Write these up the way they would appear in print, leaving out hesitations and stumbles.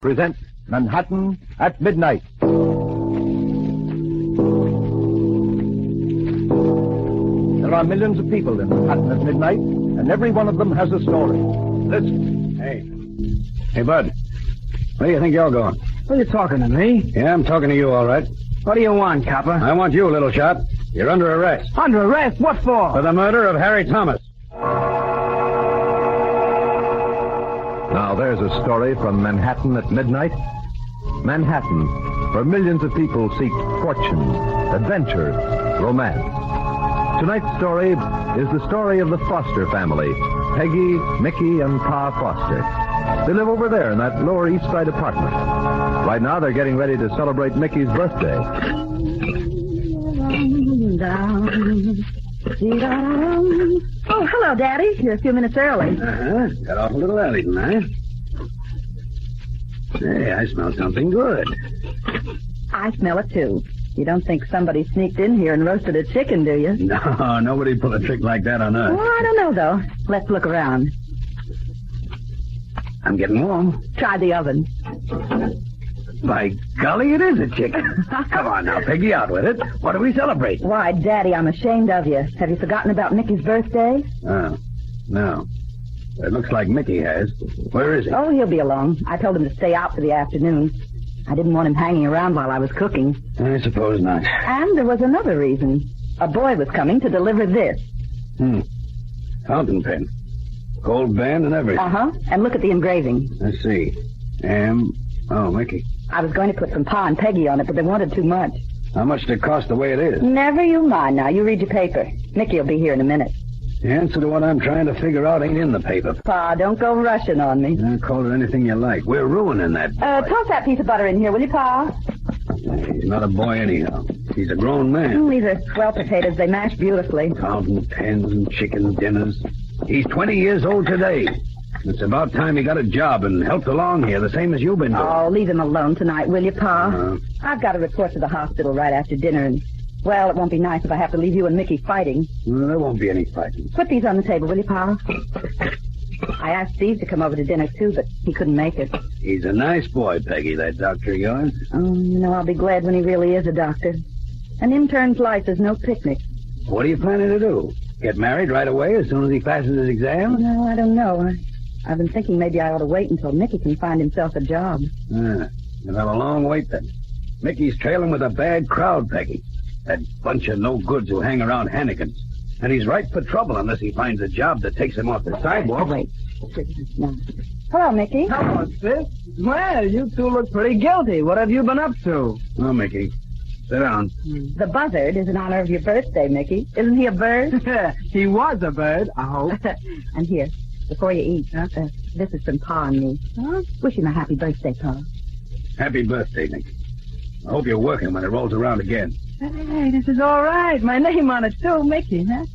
presents Manhattan at Midnight. There are millions of people in Manhattan at midnight, and every one of them has a story. Listen. Hey, Bud. Where do you think you're going? Are you talking to me? Yeah, I'm talking to you, all right. What do you want, copper? I want you, little shot. You're under arrest. Under arrest? What for? For the murder of Harry Thomas. Now there's a story from Manhattan at midnight. Manhattan, where millions of people seek fortune, adventure, romance. Tonight's story is the story of the Foster family, Peggy, Mickey, and Pa Foster. They live over there in that Lower East Side apartment. Right now they're getting ready to celebrate Mickey's birthday. Oh, hello, Daddy. You're a few minutes early. Got off a little early tonight. Hey, I smell something good. I smell it, too. You don't think somebody sneaked in here and roasted a chicken, do you? No, nobody pull a trick like that on us. Well, I don't know, though. Let's look around. I'm getting warm. Try the oven. By golly, it is a chicken. Come on now, Peggy, out with it. What do we celebrate? Why, Daddy, I'm ashamed of you. Have you forgotten about Mickey's birthday? Oh, no. It looks like Mickey has. Where is he? Oh, he'll be along. I told him to stay out for the afternoon. I didn't want him hanging around while I was cooking. I suppose not. And there was another reason. A boy was coming to deliver this. Fountain pen. Gold band and everything. Uh-huh. And look at the engraving. Let's see. Mickey. I was going to put some Pa and Peggy on it, but they wanted too much. How much did it cost the way it is? Never you mind now. You read your paper. Mickey will be here in a minute. The answer to what I'm trying to figure out ain't in the paper. Pa, don't go rushing on me. Call it anything you like. We're ruining that boy. Toss that piece of butter in here, will you, Pa? He's not a boy anyhow. He's a grown man. These are swell potatoes. They mash beautifully. Fountain pens and chicken dinners. He's 20 years old today. It's about time he got a job and helped along here, the same as you've been doing. Oh, leave him alone tonight, will you, Pa? I've got to report to the hospital right after dinner, and, well, it won't be nice if I have to leave you and Mickey fighting. Well, there won't be any fighting. Put these on the table, will you, Pa? I asked Steve to come over to dinner, too, but he couldn't make it. He's a nice boy, Peggy, that doctor of yours. Oh, I'll be glad when he really is a doctor. An intern's life is no picnic. What are you planning to do? Get married right away as soon as he passes his exam? No, I don't know. I've been thinking maybe I ought to wait until Mickey can find himself a job. You'll have a long wait then. Mickey's trailing with a bad crowd, Peggy. That bunch of no-goods who hang around Hannigan's. And he's ripe for trouble unless he finds a job that takes him off the sidewalk. Wait. No. Hello, Mickey. Hello, sis. Well, you two look pretty guilty. What have you been up to? Oh, Mickey. Sit down. The buzzard is in honor of your birthday, Mickey. Isn't he a bird? He was a bird, I hope. And here, before you eat, this is from Pa and me. Wish him a happy birthday, Pa. Happy birthday, Mickey. I hope you're working when it rolls around again. Hey, this is all right. My name on it, too, Mickey, huh?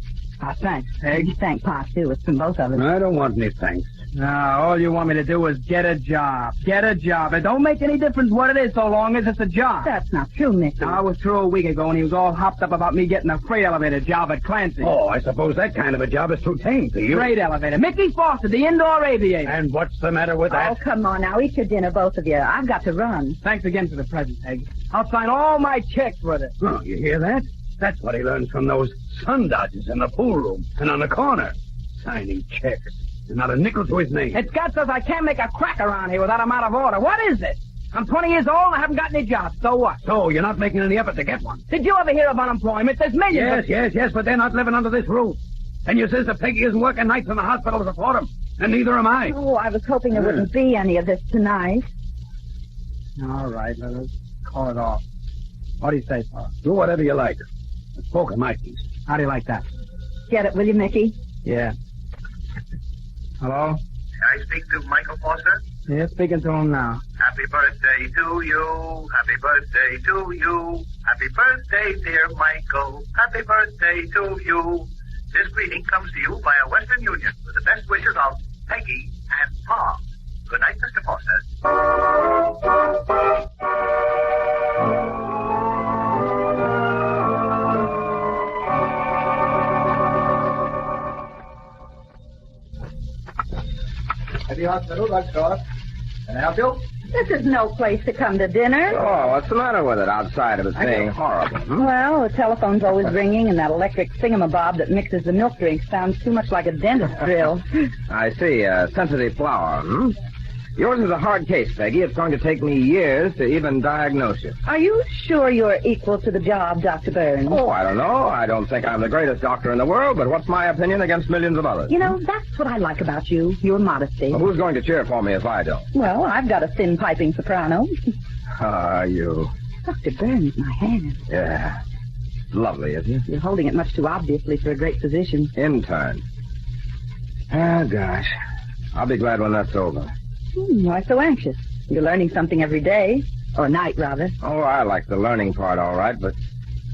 Thanks, Peg. Thank Pa, too. It's from both of us. I don't want any thanks. No, all you want me to do is get a job. Get a job. It don't make any difference what it is so long as it's a job. That's not true, Mickey. I was through a week ago, and he was all hopped up about me getting a freight elevator job at Clancy. Oh, I suppose that kind of a job is too tame for you. Freight elevator. Mickey Foster, the indoor aviator. And what's the matter with that? Oh, come on now. Eat your dinner, both of you. I've got to run. Thanks again for the present, Peg. I'll sign all my checks with it. Oh, you hear that? That's what he learns from those sun dodgers in the pool room and on the corner. Signing checks. And not a nickel to his name. It's Scott says I can't make a crack around here without I'm out of order. What is it? I'm 20 years old and I haven't got any job. So what? So you're not making any effort to get one? Did you ever hear of unemployment? There's millions Yes, but they're not living under this roof. And you says that Peggy isn't working nights in the hospital to support him. And neither am I. Oh, I was hoping there wouldn't be any of this tonight. All right, let's call it off. What do you say, Pa? Do whatever you like. I spoke of my piece. How do you like that? Get it, will you, Mickey? Yeah. Hello? Can I speak to Michael Foster? Yeah, speaking to him now. Happy birthday to you. Happy birthday to you. Happy birthday, dear Michael. Happy birthday to you. This greeting comes to you via Western Union with the best wishes of Peggy and Pa. Good night, Mr. Foster. At the hospital, drugstore. Can I help you? This is no place to come to dinner. Oh, what's the matter with it outside of it being horrible? Well, the telephone's always ringing, and that electric thingamabob that mixes the milk drink sounds too much like a dentist drill. I see. Sensitive flower, Yours is a hard case, Peggy. It's going to take me years to even diagnose you. Are you sure you're equal to the job, Dr. Burns? Oh, I don't know. I don't think I'm the greatest doctor in the world, but what's my opinion against millions of others? You know, that's what I like about you, your modesty. Well, who's going to cheer for me if I don't? Well, I've got a thin piping soprano. You. Dr. Burns, my hand. Yeah. Lovely, isn't it? You're holding it much too obviously for a great physician. Intern. Oh, gosh. I'll be glad when that's over. Why so anxious? You're learning something every day. Or night, rather. Oh, I like the learning part all right, but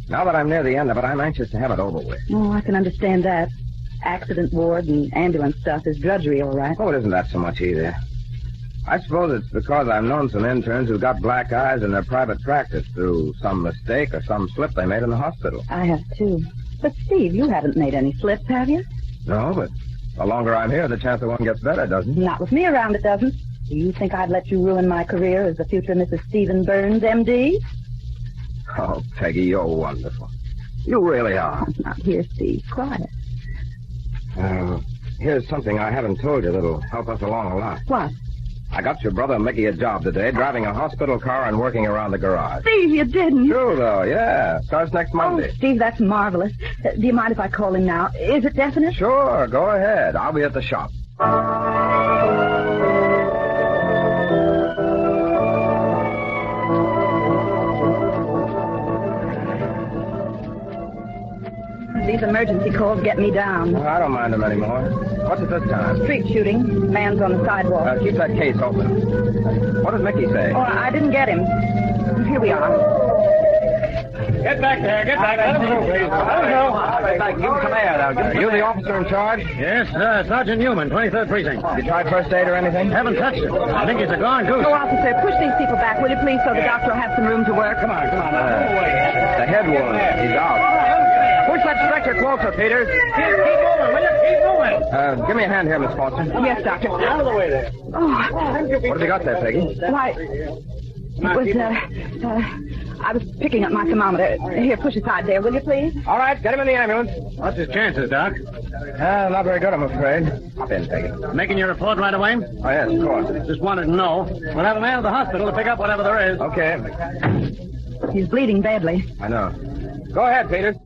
now that I'm near the end of it, I'm anxious to have it over with. Oh, I can understand that. Accident ward and ambulance stuff is drudgery, all right. Oh, it isn't that so much either. I suppose it's because I've known some interns who got black eyes in their private practice through some mistake or some slip they made in the hospital. I have, too. But, Steve, you haven't made any slips, have you? No, but the longer I'm here, the chance that one gets better, doesn't it? Not with me around, it doesn't. Do you think I'd let you ruin my career as the future Mrs. Stephen Burns, M.D.? Oh, Peggy, you're wonderful. You really are. Not here, Steve. Quiet. Here's something I haven't told you that'll help us along a lot. What? I got your brother Mickey a job today, driving a hospital car and working around the garage. Steve, you didn't. True, though, yeah. Starts next Monday. Oh, Steve, that's marvelous. Do you mind if I call him now? Is it definite? Sure, go ahead. I'll be at the shop. These emergency calls get me down. Well, I don't mind them anymore. What's it this time? Street shooting. Man's on the sidewalk. Keep that case open. What does Mickey say? Oh, I didn't get him. Here we are. Get back there. Get back there. Let him go, please. Let him go. Give him some air, though. You the officer in charge? Yes, Sergeant Newman, 23rd Precinct. You tried first aid or anything? Haven't touched it. I think it's a gone goose. Oh, officer, push these people back, will you, please, so the doctor will have some room to work. Come on. The head wound. He's out. Push that stretcher closer, Peters. Keep moving, will you? Keep moving. Give me a hand here, Miss Foster. Yes, doctor. Out of the way there. Oh, What have you got there, Peggy? why, it was, I was picking up my thermometer. Here, push aside there, will you, please? All right, get him in the ambulance. What's his chances, Doc? Not very good, I'm afraid. Hop in, Peggy. Making your report right away? Oh, yes, of course. Just wanted to know. We'll have a man at the hospital to pick up whatever there is. Okay. He's bleeding badly. I know. Go ahead, Peters.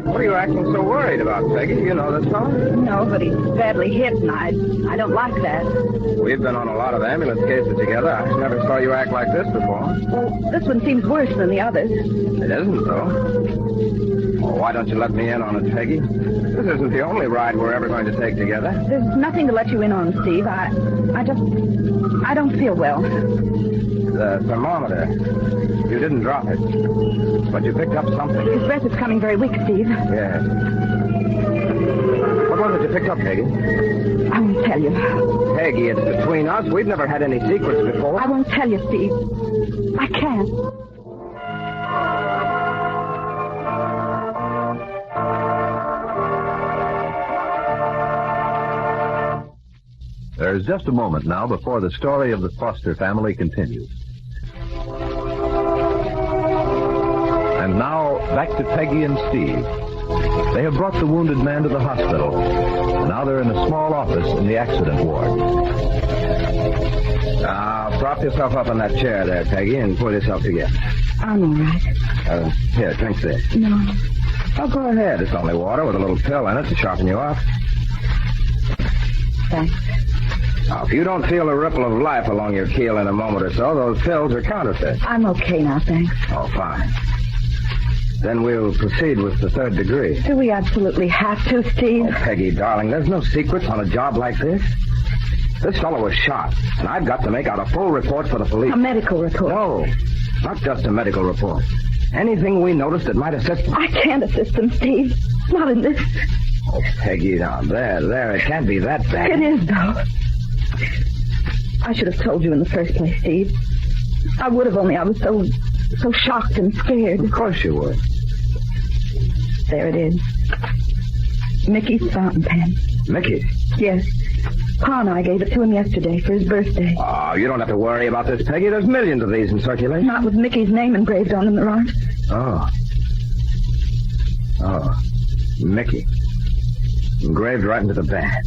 What are you acting so worried about, Peggy? You know this fellow? No, but he's badly hit, and I don't like that. We've been on a lot of ambulance cases together. I never saw you act like this before. Well, this one seems worse than the others. It isn't, though. Oh, why don't you let me in on it, Peggy? This isn't the only ride we're ever going to take together. There's nothing to let you in on, Steve. I don't feel well. The thermometer. You didn't drop it. But you picked up something. His breath is coming very weak, Steve. Yes. What was it you picked up, Peggy? I won't tell you. Peggy, it's between us. We've never had any secrets before. I won't tell you, Steve. I can't. There's just a moment now before the story of the Foster family continues. And now, back to Peggy and Steve. They have brought the wounded man to the hospital. Now they're in a small office in the accident ward. Now, prop yourself up on that chair there, Peggy, and pull yourself together. I'm all right. Here, drink this. No. Oh, go ahead. It's only water with a little pill in it to sharpen you up. Thanks. Now, if you don't feel a ripple of life along your keel in a moment or so, those pills are counterfeit. I'm okay now, thanks. Oh, fine. Then we'll proceed with the third degree. Do we absolutely have to, Steve? Oh, Peggy, darling, there's no secrets on a job like this. This fellow was shot, and I've got to make out a full report for the police. A medical report? No, not just a medical report. Anything we noticed that might assist them. I can't assist them, Steve. Not in this. Oh, Peggy, now, there, it can't be that bad. It is, though. I should have told you in the first place, Steve. I would have, only I was so shocked and scared. Of course you would. There it is. Mickey's fountain pen. Mickey? Yes. Pa and I gave it to him yesterday for his birthday. Oh, you don't have to worry about this, Peggy. There's millions of these in circulation. Not with Mickey's name engraved on them, there aren't. Oh, Mickey. Engraved right into the band.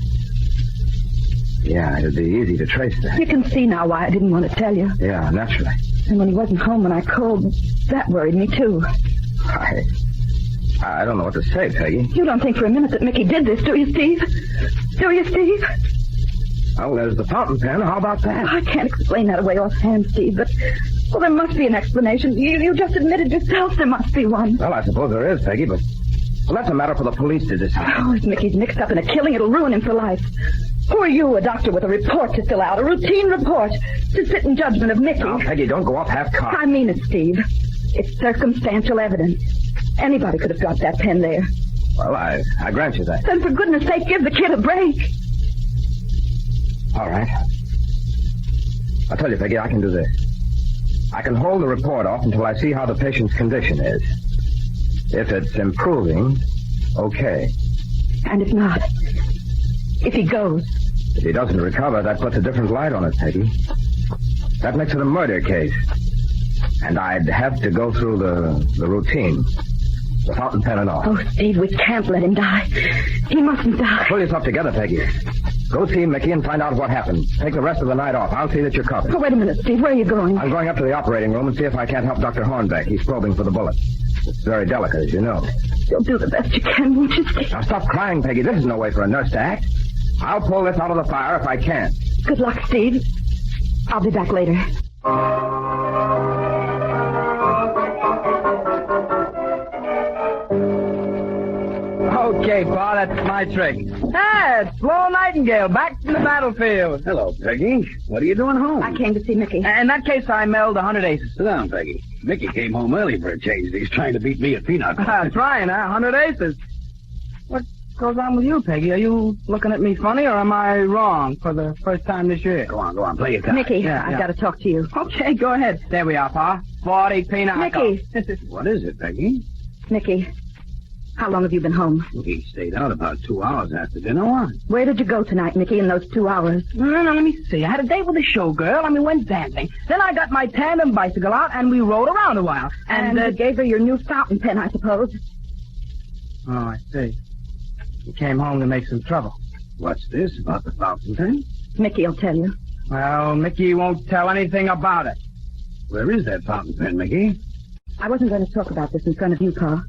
Yeah, it'd be easy to trace that. You can see now why I didn't want to tell you. Yeah, naturally. And when he wasn't home when I called, that worried me, too. I don't know what to say, Peggy. You don't think for a minute that Mickey did this, do you, Steve? Do you, Steve? Oh, there's the fountain pen. How about that? I can't explain that away offhand, Steve, but... Well, there must be an explanation. You just admitted yourself there must be one. Well, I suppose there is, Peggy, but... Well, that's a matter for the police to decide. Oh, if Mickey's mixed up in a killing, it'll ruin him for life. Who are you, a doctor with a report to fill out, a routine report, to sit in judgment of Mickey? Now, Peggy, don't go off half-cocked. I mean it, Steve. It's circumstantial evidence. Anybody could have dropped that pen there. Well, I grant you that. Then for goodness sake, give the kid a break. All right. I'll tell you, Peggy, I can do this. I can hold the report off until I see how the patient's condition is. If it's improving, okay. And if not, if he goes... If he doesn't recover, that puts a different light on it, Peggy. That makes it a murder case. And I'd have to go through the routine. The fountain pen and all. Oh, Steve, we can't let him die. He mustn't die. Pull yourself together, Peggy. Go see Mickey and find out what happened. Take the rest of the night off. I'll see that you're covered. Oh, wait a minute, Steve. Where are you going? I'm going up to the operating room and see if I can't help Dr. Hornbeck. He's probing for the bullet. It's very delicate, as you know. You'll do the best you can, won't you, Steve? Now, stop crying, Peggy. This is no way for a nurse to act. I'll pull this out of the fire if I can. Good luck, Steve. I'll be back later. Okay, Pa, that's my trick. Hey, it's Flo Nightingale, back from the battlefield. Hello, Peggy. What are you doing home? I came to see Mickey. In that case, I mailed 100 aces. Sit down, Peggy. Mickey came home early for a change. He's trying to beat me at peanut. Trying, huh? 100 aces. What goes on with you, Peggy? Are you looking at me funny, or am I wrong for the first time this year? Go on. Play your card. Mickey, I've got to talk to you. Okay, go ahead. There we are, Pa. 40 peanut. Mickey. What is it, Peggy? Mickey, how long have you been home? He stayed out about 2 hours after dinner. What? Where did you go tonight, Mickey, in those 2 hours? No, let me see. I had a date with a showgirl, and we went dancing. Then I got my tandem bicycle out, and we rode around a while. And you gave her your new fountain pen, I suppose. Oh, I see. You came home to make some trouble. What's this about the fountain pen? Mickey will tell you. Well, Mickey won't tell anything about it. Where is that fountain pen, Mickey? I wasn't going to talk about this in front of you, Pa.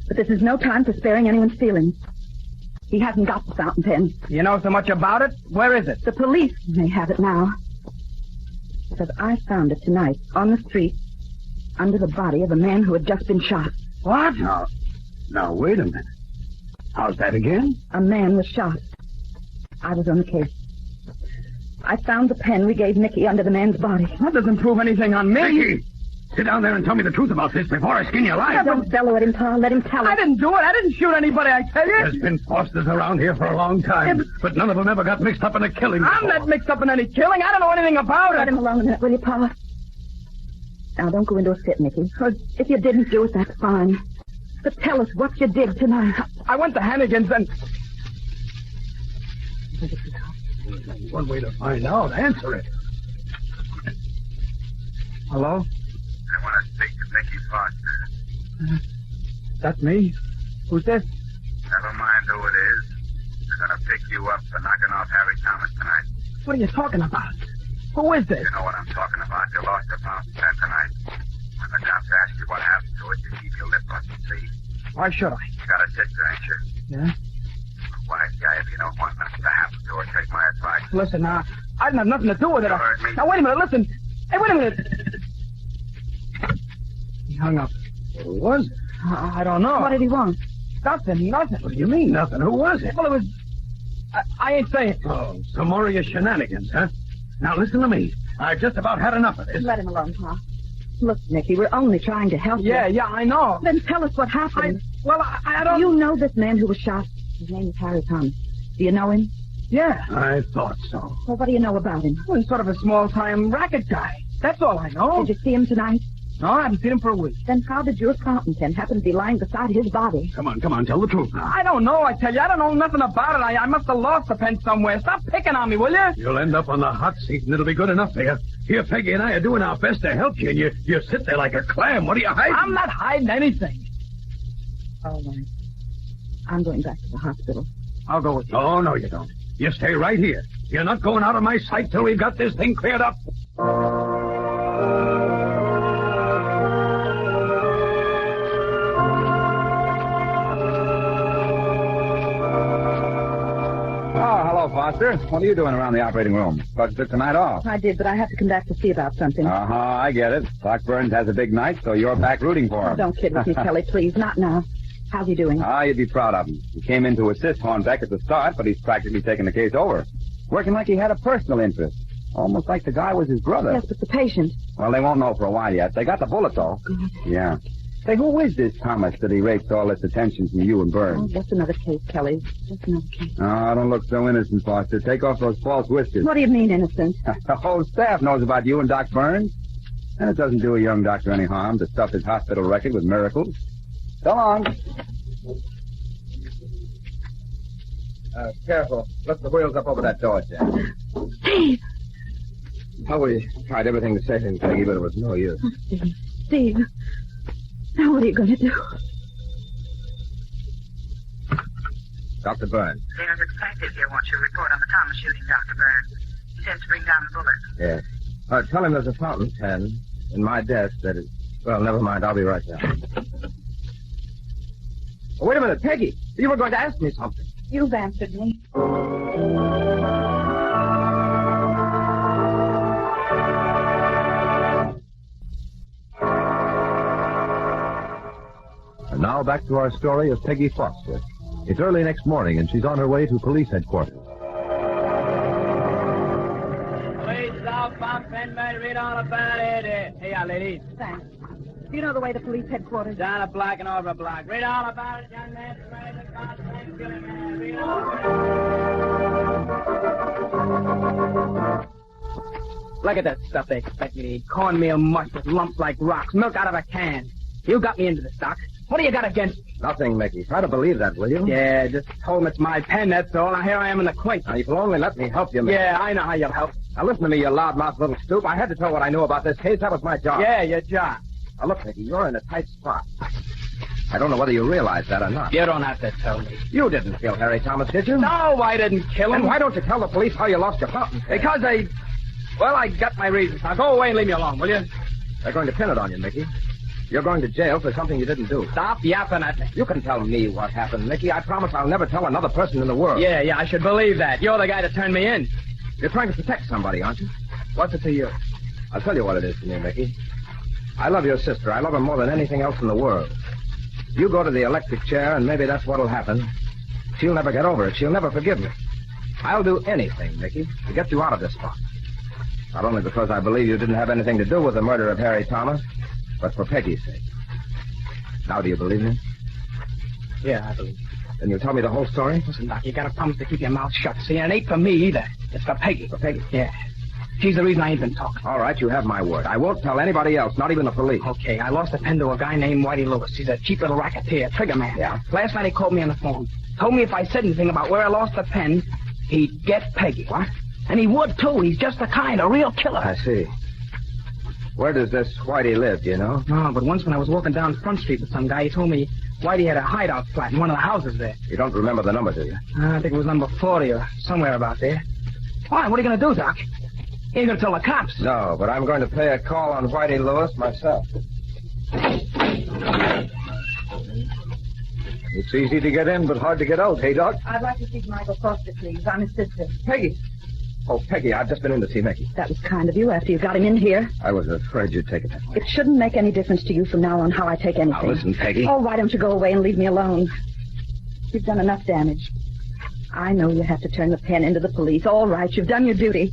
But this is no time for sparing anyone's feelings. He hasn't got the fountain pen. You know so much about it? Where is it? The police may have it now. Because I found it tonight on the street under the body of a man who had just been shot. What? Now, wait a minute. How's that again? A man was shot. I was on the case. I found the pen we gave Mickey under the man's body. That doesn't prove anything on me. Mickey! Sit down there and tell me the truth about this before I skin you alive. Don't bellow at him, Pa. Let him tell it. I didn't do it. I didn't shoot anybody, I tell you. There's been Fosters around here for a long time, but none of them ever got mixed up in a killing I'm before. not mixed up in any killing. I don't know anything about Let it. him alone a minute, will you, Pa? Now, don't go into a fit, Mickey. If you didn't do it, that's fine. But tell us what you did tonight. I went to Hannigan's and... One way to find out. Answer it. Hello? I want to speak to Peggy Foster. That's me. Who's this? Never mind who it is. They're going to pick you up for knocking off Harry Thomas tonight. What are you talking about? Who is this? You know what I'm talking about. You lost the fountain pen tonight. When the cops ask you what happened to it, you keep your lip up and see. Why should I? You got a sister, ain't you? Yeah? Wise guy, if you don't want nothing to happen to her, take my advice. Listen, now, I didn't have nothing to do with it. You heard me. Now, wait a minute, listen. Hey, wait a minute. He hung up. Who was it? I don't know. What did he want? Nothing. What do you mean, nothing? Who was it? Well, it was... I ain't saying... Oh, some more of your shenanigans, huh? Now, listen to me. I've just about had enough of this. Let him alone, Pa. Look, Mickey, we're only trying to help you. Yeah, I know. Then tell us what happened. I don't... You know this man who was shot. His name is Harry Thomas. Do you know him? Yeah. I thought so. Well, what do you know about him? Well, he's sort of a small-time racket guy. That's all I know. Did you see him tonight? No, I haven't seen him for a week. Then how did your fountain pen happen to be lying beside his body? Come on, tell the truth now. I don't know, I tell you. I don't know nothing about it. I must have lost the pen somewhere. Stop picking on me, will you? You'll end up on the hot seat, and it'll be good enough for you. Here, Peggy and I are doing our best to help you, and you sit there like a clam. What are you hiding? I'm not hiding anything. All right. I'm going back to the hospital. I'll go with you. Oh, no, you don't. You stay right here. You're not going out of my sight till we've got this thing cleared up. Foster, what are you doing around the operating room? Thought you took the night off. I did, but I have to come back to see about something. I get it. Doc Burns has a big night, so you're back rooting for him. Oh, don't kid with me, Kelly, please. Not now. How's he doing? You'd be proud of him. He came in to assist Hornbeck at the start, but he's practically taken the case over. Working like he had a personal interest. Almost like the guy was his brother. Yes, but the patient. Well, they won't know for a while yet. They got the bullet, though. Good. Yeah. Say, who is this Thomas that erased all this attention from you and Burns? Oh, just another case, Kelly. Just another case. Oh, don't look so innocent, Foster. Take off those false whiskers. What do you mean, innocent? The whole staff knows about you and Doc Burns. And it doesn't do a young doctor any harm to stuff his hospital record with miracles. So long. Careful. Lift the wheels up over that door, Jack. Steve! Oh, we tried everything to save him, Peggy, but it was no use. Oh, Steve. Now what are you going to do? Dr. Burns. There's a detective here wants your report on the Thomas shooting, Dr. Burns. He says to bring down the bullet. Yes. Tell him there's a fountain pen in my desk that is... Well, never mind. I'll be right down. Oh, wait a minute, Peggy. You were going to ask me something. You've answered me. And now back to our story of Peggy Foster. It's early next morning, and she's on her way to police headquarters. Police southbound Penman, read all about it. Hey, ladies. Thanks. Do you know the way to police headquarters? Down a block and over a block. Read all about it, young man. Read all about it. Look at that stuff they expect me to eat. Cornmeal mush with lumps like rocks. Milk out of a can. You got me into the stock. What do you got against me? Nothing, Mickey. Try to believe that, will you? Yeah, just told him it's my pen, that's all. Now here I am in the clink. Now, if you'll only let me help you, Mickey. Yeah, I know how you'll help. Now, listen to me, you loudmouth little stoop. I had to tell what I knew about this case. That was my job. Yeah, your job. Now, look, Mickey, you're in a tight spot. I don't know whether you realize that or not. You don't have to tell me. You didn't kill Harry Thomas, did you? No, I didn't kill him. Then why don't you tell the police how you lost your fountain pen? Because I got my reasons. Now go away and leave me alone, will you? They're going to pin it on you, Mickey. You're going to jail for something you didn't do. Stop yapping at me. You can tell me what happened, Mickey. I promise I'll never tell another person in the world. Yeah, I should believe that. You're the guy that turned me in. You're trying to protect somebody, aren't you? What's it to you? I'll tell you what it is to me, Mickey. I love your sister. I love her more than anything else in the world. You go to the electric chair, and maybe that's what'll happen. She'll never get over it. She'll never forgive me. I'll do anything, Mickey, to get you out of this spot. Not only because I believe you didn't have anything to do with the murder of Harry Thomas, but for Peggy's sake. Now, do you believe me? Yeah, I believe. Then you'll tell me the whole story? Listen, Doc, you gotta promise to keep your mouth shut. See, and it ain't for me either. It's for Peggy. For Peggy? Yeah. She's the reason I ain't been talking. All right, you have my word. I won't tell anybody else, not even the police. Okay, I lost a pen to a guy named Whitey Lewis. He's a cheap little racketeer, trigger man. Yeah. Last night he called me on the phone. Told me if I said anything about where I lost the pen, he'd get Peggy. What? And he would, too. He's just the kind, a real killer. I see. Where does this Whitey live, do you know? No, but once when I was walking down Front Street with some guy, he told me Whitey had a hideout flat in one of the houses there. You don't remember the number, do you? I think it was number 40 or somewhere about there. Why? What are you going to do, Doc? You ain't going to tell the cops. No, but I'm going to pay a call on Whitey Lewis myself. It's easy to get in, but hard to get out, hey, Doc? I'd like to see Michael Foster, please. I'm his sister. Peggy. Oh, Peggy, I've just been in to see Mickey. That was kind of you after you got him in here. I was afraid you'd take it that way. It shouldn't make any difference to you from now on how I take anything. Now, listen, Peggy. Oh, why don't you go away and leave me alone? You've done enough damage. I know you have to turn the pen into the police. All right, you've done your duty.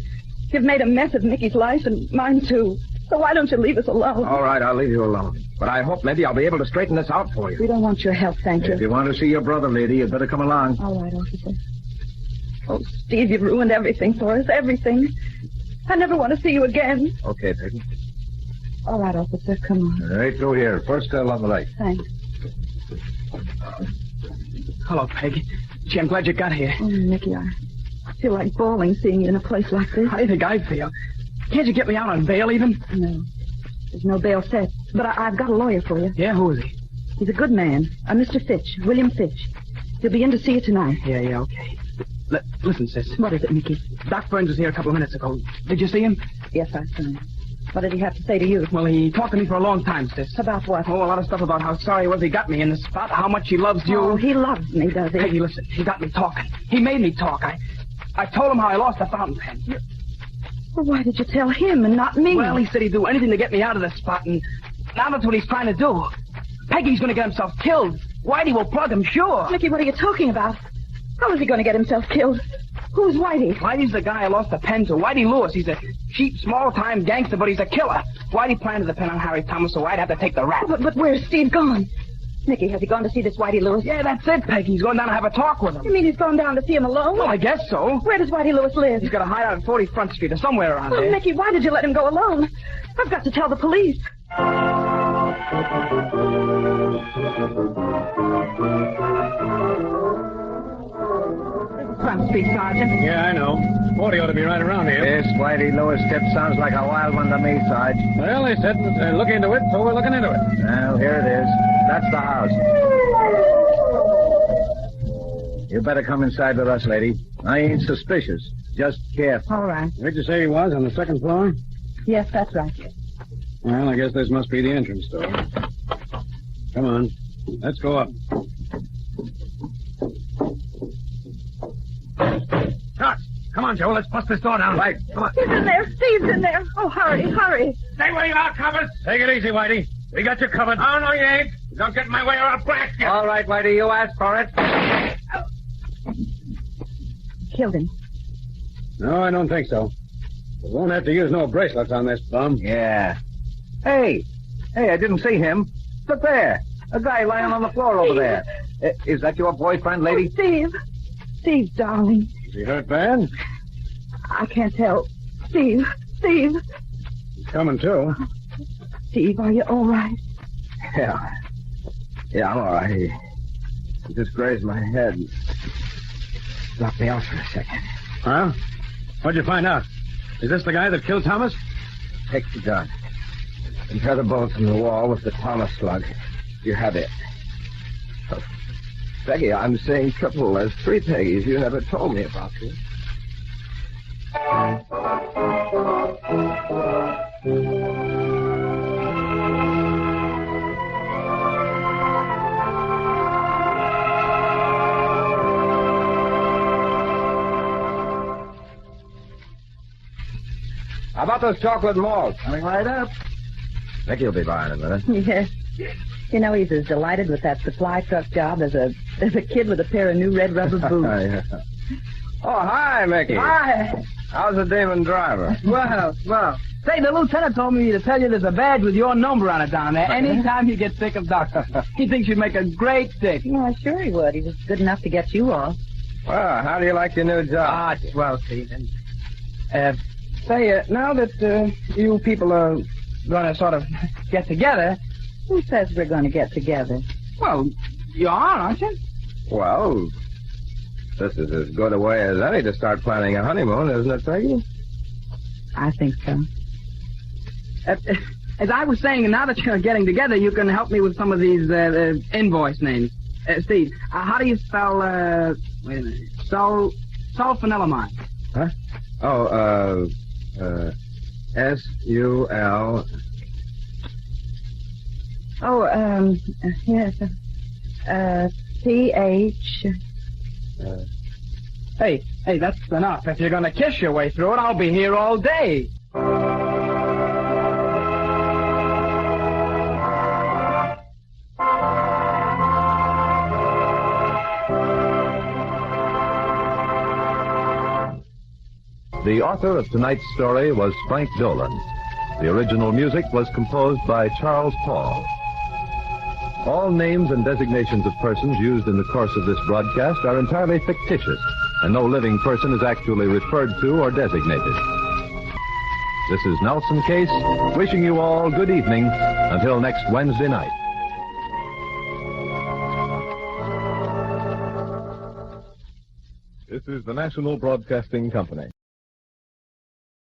You've made a mess of Mickey's life and mine, too. So why don't you leave us alone? All right, I'll leave you alone. But I hope maybe I'll be able to straighten this out for you. We don't want your help, thank you. If you want to see your brother, lady, you'd better come along. All right, officer. Oh, Steve, you've ruined everything for us, everything. I never want to see you again. Okay, Peggy. All right, officer, come on. Right through here. First cell on the right. Thanks. Hello, Peg. Gee, I'm glad you got here. Oh, Mickey, I feel like bawling seeing you in a place like this. How do you think I feel? Can't you get me out on bail even? No. There's no bail set. But I've got a lawyer for you. Yeah, who is he? He's a good man. Mr. Fitch, William Fitch. He'll be in to see you tonight. Yeah, okay. Listen, sis. What is it, Mickey? Doc Burns was here a couple of minutes ago. Did you see him? Yes, I saw him. What did he have to say to you? Well, he talked to me for a long time, sis. About what? Oh, a lot of stuff about how sorry he was he got me in this spot, how much he loves you. Oh, he loves me, does he? Peggy, listen, he got me talking. He made me talk. I told him how I lost the fountain pen. Well, why did you tell him and not me? Well, he said he'd do anything to get me out of this spot, and now that's what he's trying to do. Peggy's going to get himself killed. Whitey will plug him, sure. Mickey, what are you talking about? How is he going to get himself killed? Who's Whitey? Whitey's the guy I lost the pen to. Whitey Lewis. He's a cheap, small-time gangster, but he's a killer. Whitey planted the pen on Harry Thomas, so I'd have to take the rap. But where's Steve gone? Mickey, has he gone to see this Whitey Lewis? Yeah, that's it, Peggy. He's going down to have a talk with him. You mean he's gone down to see him alone? Well, I guess so. Where does Whitey Lewis live? He's got a hideout at 40 Front Street or somewhere around there. Mickey, why did you let him go alone? I've got to tell the police. Front Street, Sergeant. Yeah, I know. 40 ought to be right around here. This Whitey Lewis tip sounds like a wild one to me, Sarge. Well, they said look into it, so we're looking into it. Well, here it is. That's the house. You better come inside with us, lady. I ain't suspicious. Just careful. All right. Where'd you say he was, on the second floor? Yes, that's right. Well, I guess this must be the entrance door. Come on. Let's go up. Shots! Come on, Joe. Let's bust this door down. Right. Come on. He's in there. Steve's in there. Oh, hurry. Stay where you are, Covers. Take it easy, Whitey. We got you covered. Oh, no, you ain't. Don't get in my way or I'll blast you. All right, Whitey. You asked for it. Killed him. No, I don't think so. We won't have to use no bracelets on this bum. Yeah. Hey, I didn't see him. Look there. A guy lying on the floor over there. Is that your boyfriend, lady? Oh, Steve, darling. Is he hurt bad? I can't tell. Steve. He's coming, too. Steve, are you all right? Yeah, I'm all right. He just grazed my head. Knocked me out for a second. Huh? What'd you find out? Is this the guy that killed Thomas? Take the gun. Compare the bullet from the wall with the Thomas slug. You have it. Oh, Peggy, I'm saying triple. There's 3 Peggies. You never told me about this. How about those chocolate malts? Coming right up. Mickey will be by in a minute. Yes. You know, he's as delighted with that supply truck job as a kid with a pair of new red rubber boots. Yeah. Oh, hi, Mickey. Hi. How's the demon driver? Well. Say, the lieutenant told me to tell you there's a badge with your number on it down there anytime you get sick of doctors. He thinks you'd make a great stick. Well, sure he would. He was good enough to get you off. Well, how do you like your new job? Well, Stephen. Say, now that you people are going to sort of get together... Who says we're going to get together? Well, you are, aren't you? Well, this is as good a way as any to start planning a honeymoon, isn't it, Peggy? I think so. As I was saying, now that you're getting together, you can help me with some of these invoice names. Steve, how do you spell, wait a minute, sulfanilamide? Huh? Oh, S-U-L... Oh, yes. C-H... Hey, that's enough. If you're going to kiss your way through it, I'll be here all day. The author of tonight's story was Frank Dolan. The original music was composed by Charles Paul. All names and designations of persons used in the course of this broadcast are entirely fictitious, and no living person is actually referred to or designated. This is Nelson Case, wishing you all good evening until next Wednesday night. This is the National Broadcasting Company.